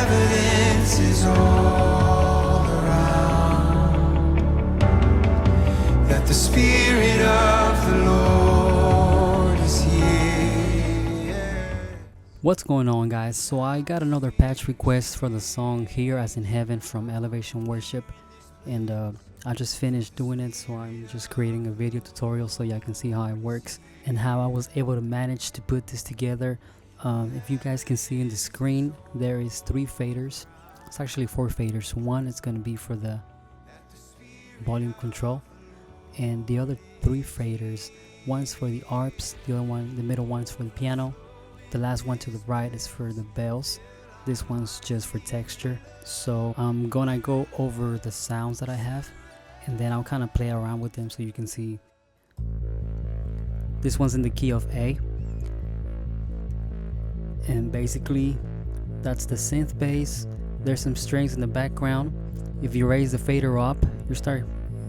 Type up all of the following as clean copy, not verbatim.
evidence is all around that the Spirit of the Lord is here. What's going on, guys? So I got another patch request for the song Here as in Heaven from Elevation Worship, and I just finished doing it, so I'm just creating a video tutorial so y'all can see how it works and how I was able to manage to put this together. If you guys can see in the screen, there is 3 faders. It's actually 4 faders. One is going to be for the volume control, and the other 3 faders, one's for the arps, the other one, the middle one's for the piano, the last one to the right is for the bells. This one's just for texture. So I'm gonna go over the sounds that I have, and then I'll kind of play around with them so you can see. This one's in the key of A, and basically that's the synth bass. There's some strings in the background. If you raise the fader up,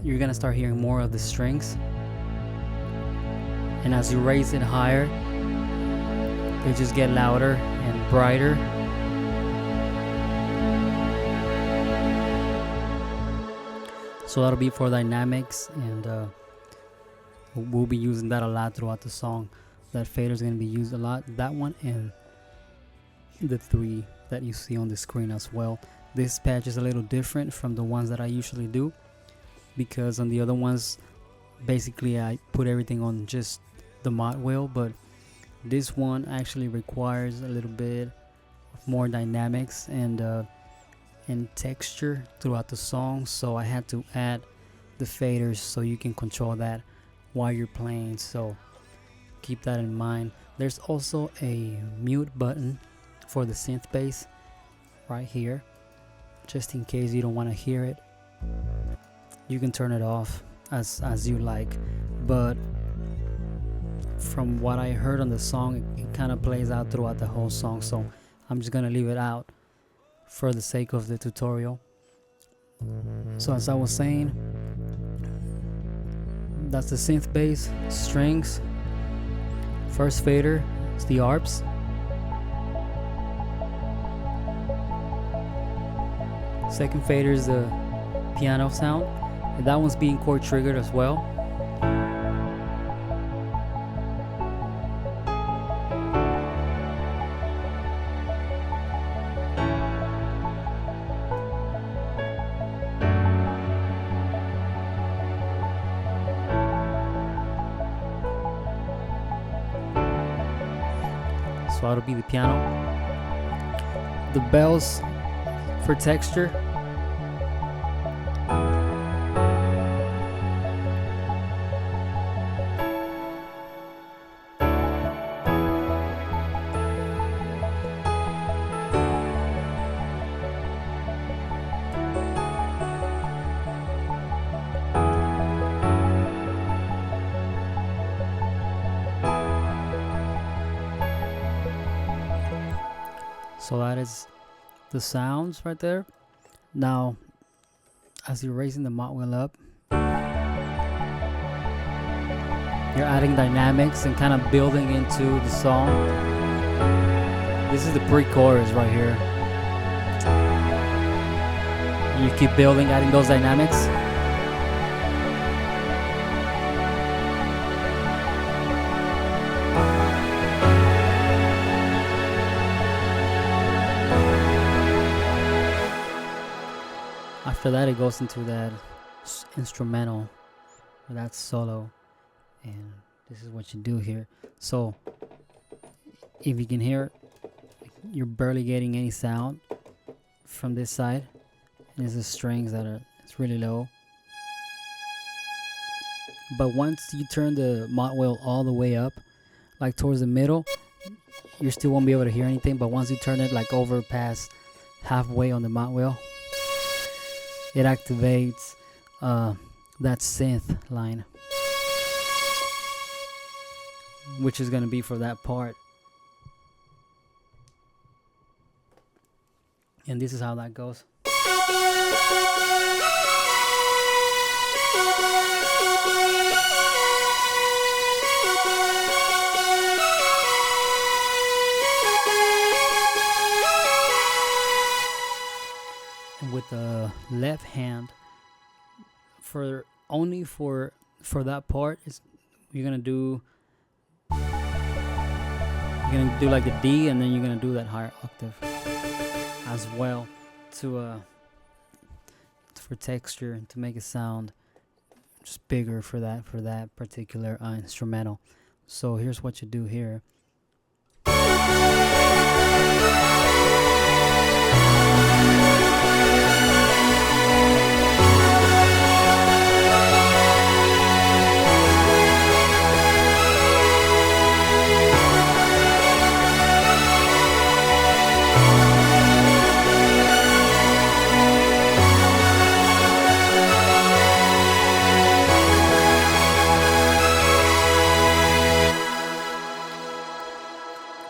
you're gonna start hearing more of the strings, and as you raise it higher, they just get louder and brighter. So that'll be for dynamics, and we'll be using that a lot throughout the song. That fader is going to be used a lot, that one and the 3 that you see on the screen as well. This patch is a little different from the ones that I usually do, because on the other ones basically I put everything on just the mod wheel, but this one actually requires a little bit more dynamics and texture throughout the song, so I had to add the faders so you can control that while you're playing, so keep that in mind. There's also a mute button for the synth bass right here, just in case you don't want to hear it. You can turn it off as you like, but from what I heard on the song, it kind of plays out throughout the whole song, so I'm just gonna leave it out for the sake of the tutorial. So as I was saying, that's the synth bass, strings. First fader is the arps. Second fader is the piano sound, and that one's being chord triggered as well. So that'll be the piano. The bells for texture. So that is the sounds right there. Now, as you're raising the mod wheel up, you're adding dynamics and kind of building into the song. This is the pre-chorus right here. You keep building, adding those dynamics. After that, it goes into that instrumental, or that solo, and this is what you do here. So if you can hear, you're barely getting any sound from this side, and it's the strings that are, it's really low. But once you turn the mod wheel all the way up, like towards the middle, you still won't be able to hear anything. But once you turn it like over past halfway on the mod wheel, it activates that synth line, which is going to be for that part. And this is how that goes. with the left hand. For that part, you're gonna do like the D, and then you're gonna do that higher octave as well to for texture, to make it sound just bigger for that particular instrumental. So here's what you do here.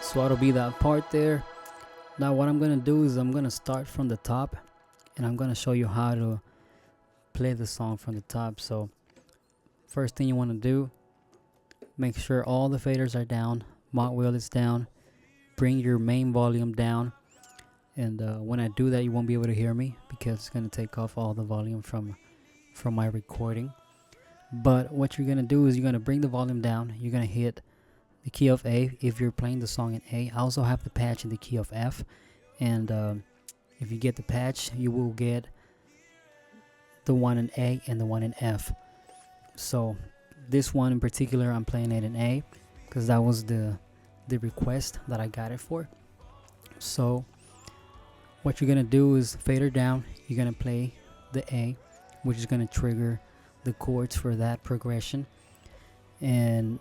So that'll be that part there. Now what I'm gonna do is I'm gonna start from the top, and I'm gonna show you how to play the song from the top. So first thing you want to do, make sure all the faders are down, mod wheel is down, bring your main volume down, and when I do that you won't be able to hear me because it's gonna take off all the volume from my recording. But what you're gonna do is you're gonna bring the volume down, you're gonna hit the key of A if you're playing the song in A. I also have the patch in the key of F, and if you get the patch you will get the one in A and the one in F. So this one in particular I'm playing it in A because that was the request that I got it for. So what you're gonna do is fader down, you're gonna play the A, which is gonna trigger the chords for that progression. And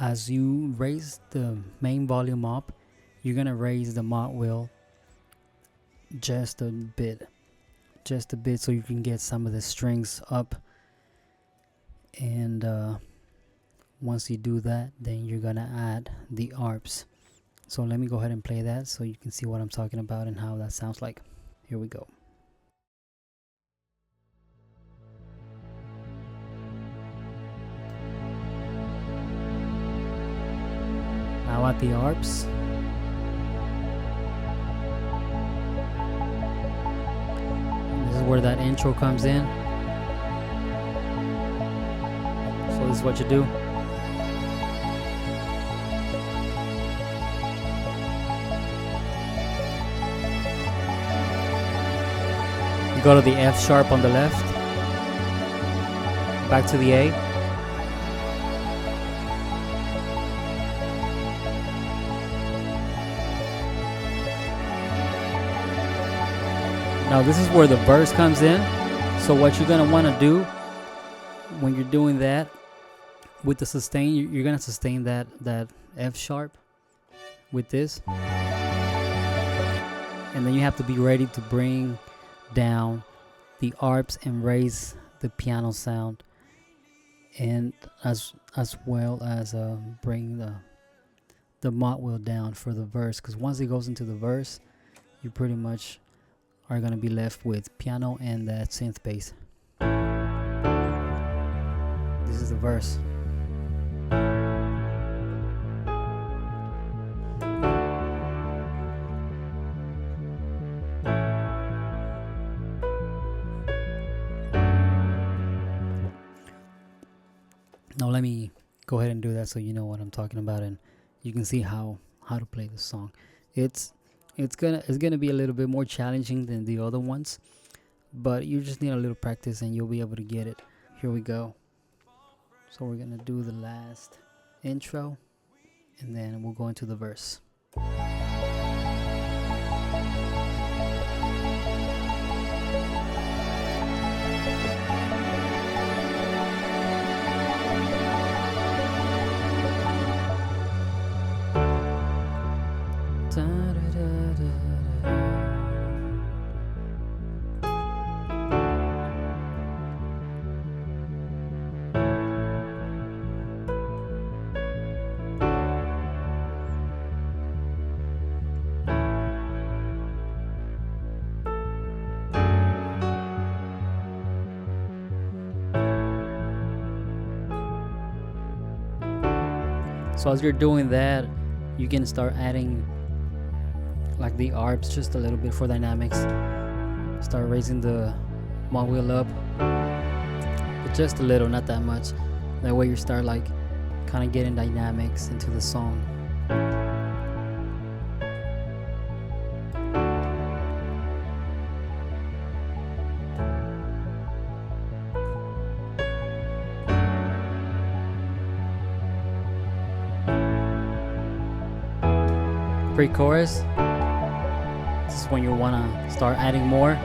as you raise the main volume up, you're gonna raise the mod wheel just a bit so you can get some of the strings up. And once you do that, then you're gonna add the arps. So let me go ahead and play that so you can see what I'm talking about and how that sounds like. Here we go. Now at the arps, this is where that intro comes in. So this is what you do. You go to the F sharp on the left, back to the A. Now this is where the verse comes in. So what you're gonna want to do when you're doing that with the sustain, you're gonna sustain that F sharp with this, and then you have to be ready to bring down the arps and raise the piano sound, and as well as bring the mod wheel down for the verse, because once it goes into the verse, you pretty much are going to be left with piano and that synth bass. This is the verse. Now let me go ahead and do that so you know what I'm talking about and you can see how to play the song. It's gonna be a little bit more challenging than the other ones, but you just need a little practice and you'll be able to get it. Here we go. So we're gonna do the last intro and then we'll go into the verse. So as you're doing that, you can start adding like the arps just a little bit for dynamics. start raising the mod wheel up, but just a little, not that much. That way you start like kind of getting dynamics into the song. Pre-chorus, this is when you want to start adding more.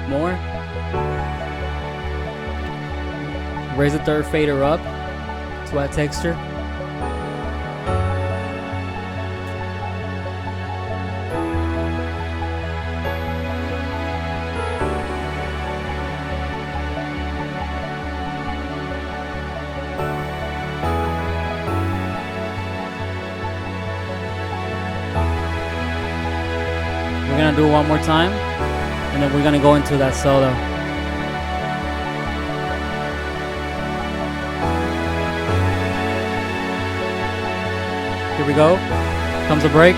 More. Raise the third fader up to add texture. We're gonna do it one more time, and then we're gonna go into that solo. Here we go. Comes a break.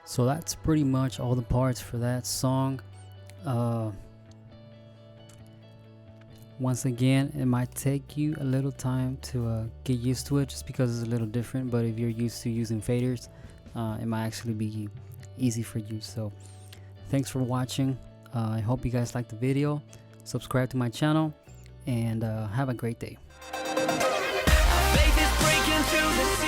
So that's pretty much all the parts for that song. Once again, it might take you a little time to get used to it, just because it's a little different. But if you're used to using faders, it might actually be easy for you. So thanks for watching. I hope you guys liked the video. Subscribe to my channel, and have a great day. Faith is breaking through the